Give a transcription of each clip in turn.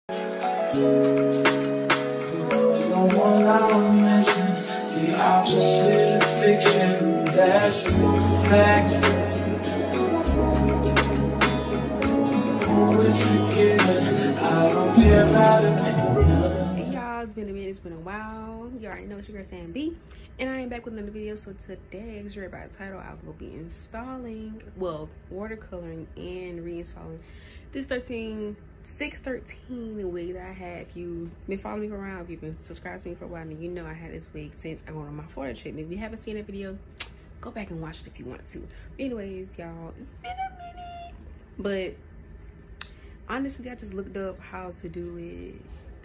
The opposite of fiction, that's fact. Always forgiven, I don't care about opinion. Hey y'all, it's been a minute, it's been a while. You already know it's your girl Sambre'ell, and I am back with another video. So today, as you read by the title, I will be installing, well, watercoloring and reinstalling this 613 wig that I had. If you've been following me for a while, if you've been subscribed to me for a while, then you know I had this wig since I went on my Florida trip. And if you haven't seen that video, go back and watch it if you want to. But anyways, y'all, it's been a minute. But honestly, I just looked up how to do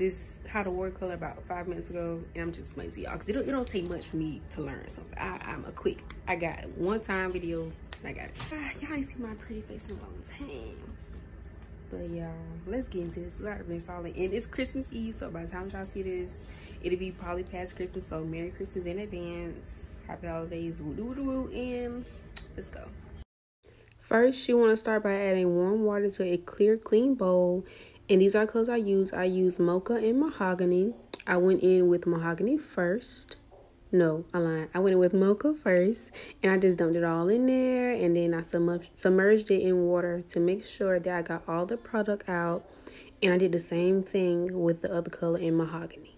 it, how to watercolor about 5 minutes ago, and I'm just explaining to y'all because it don't take much for me to learn something. I got one time video and I got it. Y'all ain't seen my pretty face in a long time. But y'all, let's get into this. I've been installing, and it's Christmas Eve, so by the time y'all see this, it'll be probably past Christmas. So Merry Christmas in advance, Happy Holidays, woo woo woo, and let's go. First, you want to start by adding warm water to a clear, clean bowl. And these are colors I use. I use mocha and mahogany. I went in with mahogany first. No, I lied. I went in with mocha first, and I just dumped it all in there, and then I submerged it in water to make sure that I got all the product out. And I did the same thing with the other color in mahogany.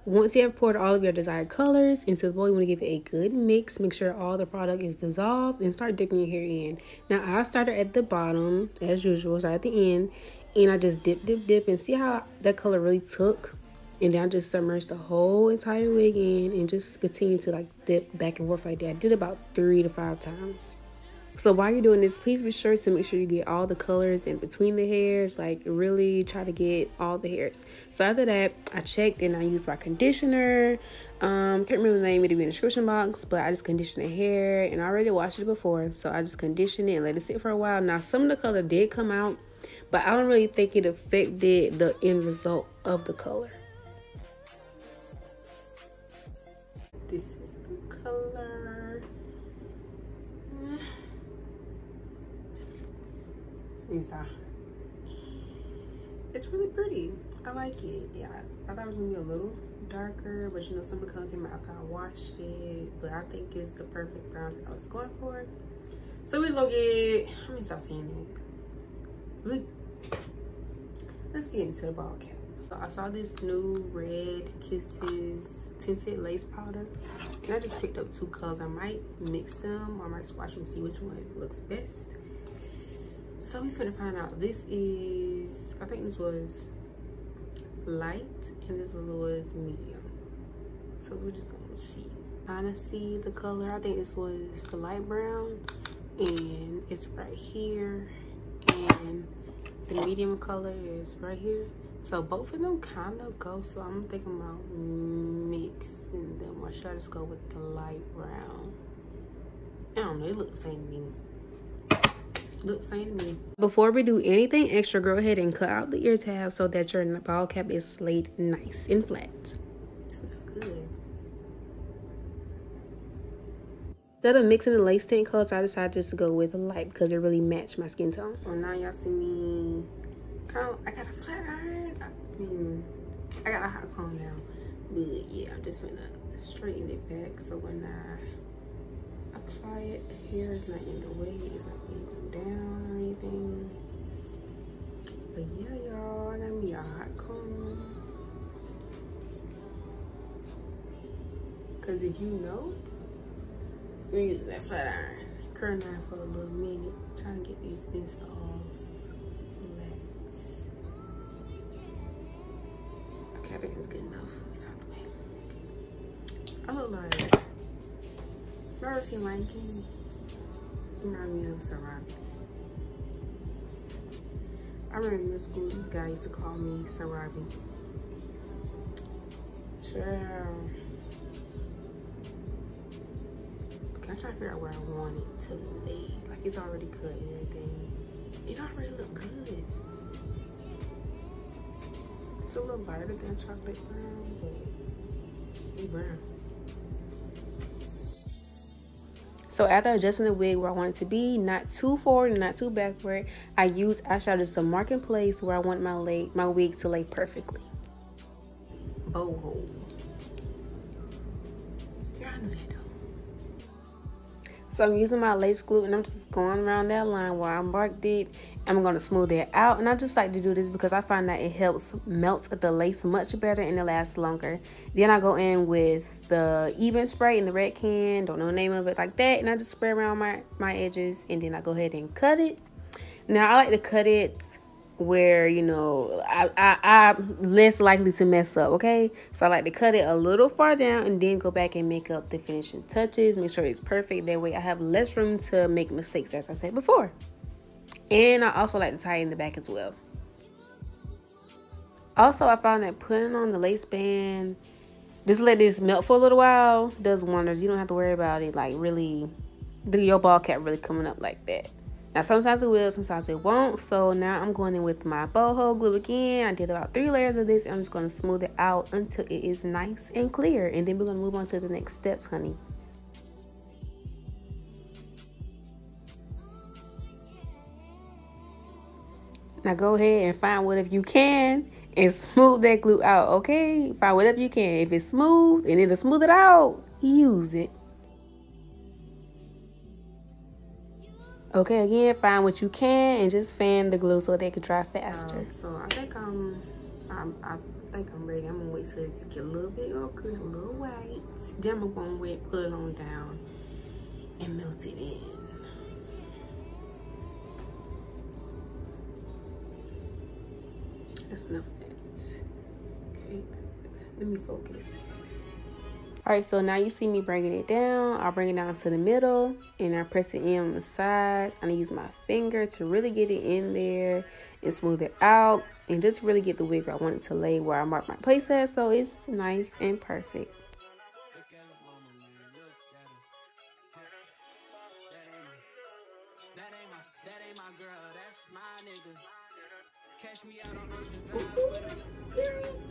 Once you have poured all of your desired colors into the bowl, you want to give it a good mix. Make sure all the product is dissolved and start dipping your hair in. Now, I started at the bottom, as usual, so at the end, and I just dip, and see how that color really took. And then I just submerged the whole entire wig in and just continue to like dip back and forth like that. I did about 3 to 5 times. So while you're doing this, please be sure to make sure you get all the colors in between the hairs. Like, really try to get all the hairs. So after that, I checked and I used my conditioner. Can't remember the name, it'll be in the description box, but I just conditioned the hair, and I already washed it before, so I just conditioned it and let it sit for a while. Now, some of the color did come out, but I don't really think it affected the end result of the color. This is the color. It's really pretty. I like it. Yeah, I thought it was gonna be a little darker, but you know, some of the color came out after I washed it. But I think it's the perfect brown that I was going for. So we're gonna get, let me stop saying that. Let's get into the ball cap. So I saw this new Red Kisses tinted lace powder, and I just picked up 2 colors. I might mix them, or I might swatch them, see which one looks best. So we finna find out. This is, I think this was light and this was medium. So we're just gonna see. Trying to see the color. I think this was the light brown, and it's right here, and the medium color is right here. So both of them kind of go. So I'm thinking about mixing them, or should I just go with the light brown? I don't know. They look the same to me. Before we do anything extra, go ahead and cut out the ear tab so that your ball cap is laid nice and flat. It smells good. Instead of mixing the lace tint colors, I decided just to go with the light because it really matched my skin tone. So now y'all see me I got a flat iron. I got a hot comb now, but yeah, I'm just gonna straighten it back so when I apply it, the hair is not in the way, it's not going to go down or anything. But yeah, y'all, I got me a hot comb. Cause if you know, we're using that flat iron, curling iron for a little minute, trying to get these installs flat. Okay, I think it's good enough. It's out the way. I look like, you ever seen Lion King? Remind me of Sarabi. I remember in middle school, this guy used to call me Sarabi. Child. Okay, I'm trying to figure out where I want it to lay. Like, it's already cut and everything. It already look good. It's a little lighter than chocolate brown, but it's brown. So after adjusting the wig where I want it to be, not too forward and not too backward, I use eyeshadow just to mark in place where I want my wig to lay perfectly. Bow hole. So I'm using my lace glue and I'm just going around that line where I marked it. I'm going to smooth it out, and I just like to do this because I find that it helps melt the lace much better and it lasts longer. Then I go in with the even spray in the red can, don't know the name of it, like that, and I just spray around my edges, and then I go ahead and cut it. Now I like to cut it where, you know, I'm less likely to mess up, okay? So I like to cut it a little far down and then go back and make up the finishing touches, make sure it's perfect. That way I have less room to make mistakes, as I said before. And I also like to tie in the back as well. Also, I found that putting on the lace band, just let this melt for a little while, does wonders. You don't have to worry about it like really, your ball cap really coming up like that. Now, sometimes it will, sometimes it won't. So now I'm going in with my boho glue again. I did about 3 layers of this. I'm just going to smooth it out until it is nice and clear. And then we're going to move on to the next steps, honey. Now go ahead and find whatever you can and smooth that glue out, okay? Find whatever you can. If it's smooth and it'll smooth it out, use it. Okay, again, find what you can and just fan the glue so they can dry faster. So I think I'm ready. I'm gonna wait till it get a little bit more good, a little white. Then I'm gonna put it on down and melt it in. That's enough of that. Okay, let me focus. All right, so now you see me bringing it down. I'll bring it down to the middle and I press it in on the sides. I'm gonna use my finger to really get it in there and smooth it out and just really get the wig where I want it to lay, where I mark my place at, so it's nice and perfect.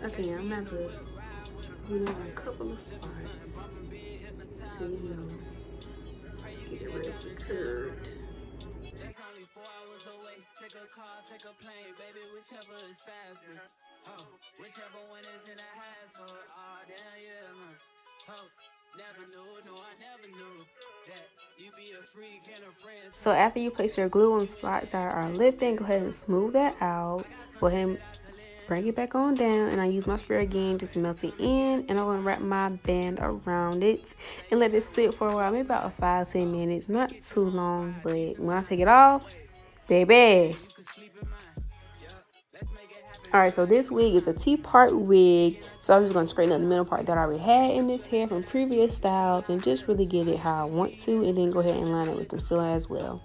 Okay, I'm not good. You know, a couple of spots to, you know, get it ready to curve. That's only 4 hours away. Take a car, take a plane, baby, whichever is faster. Oh, whichever one is in a hassle. Oh, damn, yeah, man. Oh, never knew, no, I never knew that you be a freak and a friend. So after you place your glue on spots that are lifting, go ahead and smooth that out. Go ahead and bring it back on down, and I use my spray again just to melt it in, and I'm going to wrap my band around it and let it sit for a while, maybe about 5-10 minutes, not too long. But when I take it off, baby. Alright, so this wig is a T-part wig, so I'm just going to straighten up the middle part that I already had in this hair from previous styles and just really get it how I want to, and then go ahead and line it with concealer as well.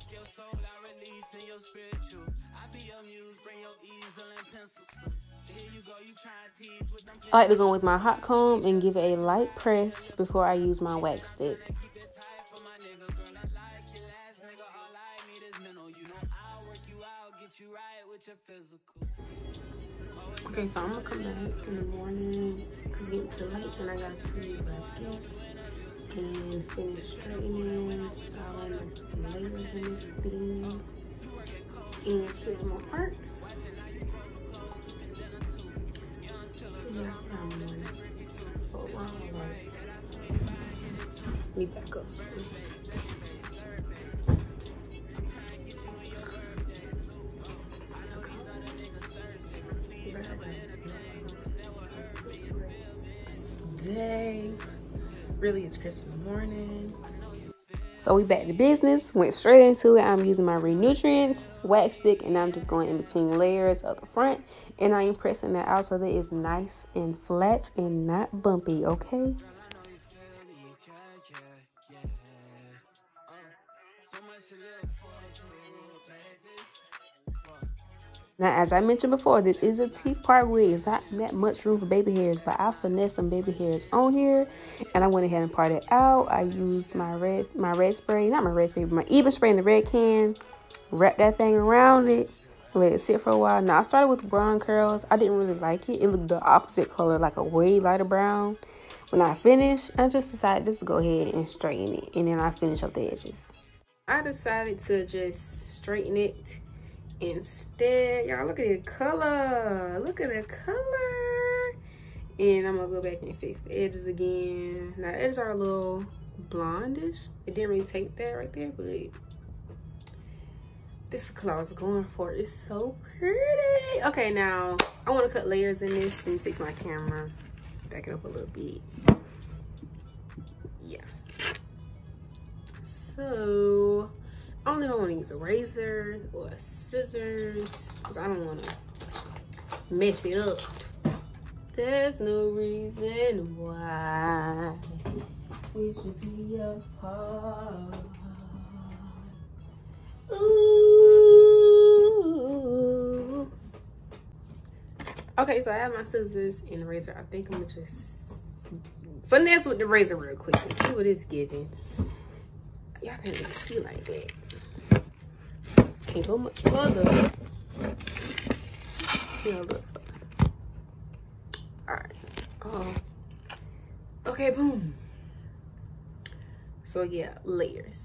I like to go with my hot comb and give it a light press before I use my wax stick. Okay, so I'm gonna come back in the morning because it's getting too late and I got to wrap this and finish straightening, styling some layers in this thing, and split more parts. Let me back up. Day. Really, it's Christmas morning. So we back to business, went straight into it. I'm using my Renutrients wax stick and I'm just going in between layers of the front and I am pressing that out so that it's nice and flat and not bumpy, okay? Now, as I mentioned before, this is a T-part wig. It's not that much room for baby hairs, but I finessed some baby hairs on here, and I went ahead and parted it out. I used my red spray, not my red spray, but my even spray in the red can. Wrap that thing around it, let it sit for a while. Now I started with brown curls. I didn't really like it. It looked the opposite color, like a way lighter brown. When I finished, I just decided just to go ahead and straighten it, and then I finish up the edges. I decided to just straighten it instead. Y'all, look at the color. Look at the color. And I'm gonna go back and fix the edges again. Now the edges are a little blondish. It didn't really take that right there, but this is the color I was going for. It's so pretty. Okay, now I want to cut layers in this. Let me fix my camera. Back it up a little bit. Yeah. So I don't know if I want to use a razor or scissors because I don't want to mess it up. There's no reason why we should be apart. Ooh. Okay, so I have my scissors and the razor. I think I'm gonna just finesse with the razor real quick and see what it's giving. Y'all can't really see like that. Can't go much further. See how look further. Alright. Okay, boom. So yeah, layers.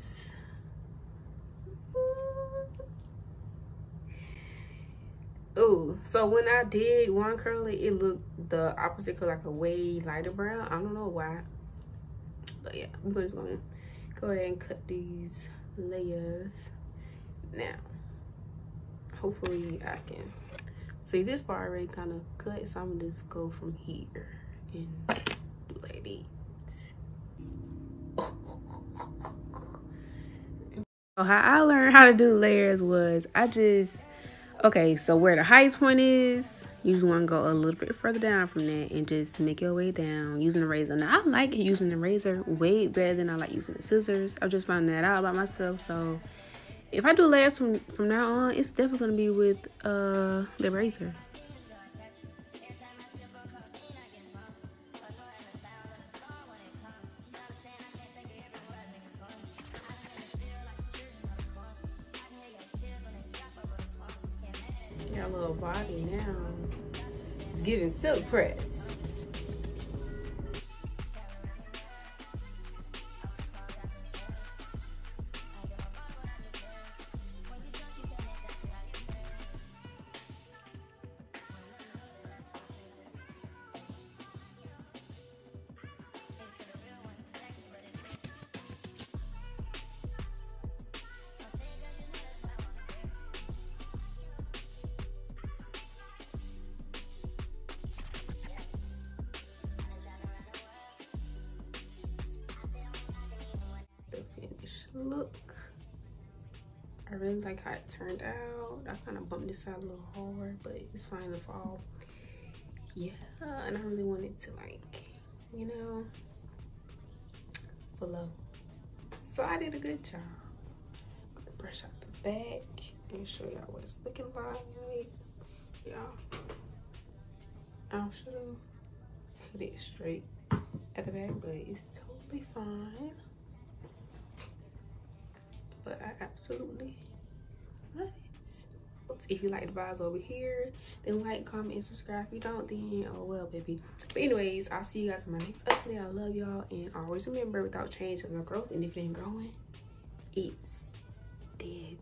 Ooh, so when I did one curl it looked the opposite color, like a way lighter brown. I don't know why, but yeah, I'm just gonna go ahead and cut these layers now. Hopefully I can see this part already kind of cut, so I'm gonna just go from here and do like this. So how I learned how to do layers was okay, so where the highest point is, you just want to go a little bit further down from that and just make your way down using the razor. Now, I like using the razor way better than I like using the scissors. I just found that out about myself. So if I do layers from now on, it's definitely going to be with the razor. Got a little body now. It's giving silk press. Look, I really like how it turned out. I kind of bumped this out a little hard, but it's fine to fall. Yeah, and I really wanted to, like, you know, flow. So I did a good job. I'm gonna brush out the back and show y'all what it's looking like. Yeah, I should have put it straight at the back, but it's totally fine. But I absolutely love it. If you like the vibes over here, then like, comment, and subscribe. If you don't, then oh well, baby. But anyways, I'll see you guys in my next update. I love y'all, and always remember, without change there's no growth, and if it ain't growing, it's dead.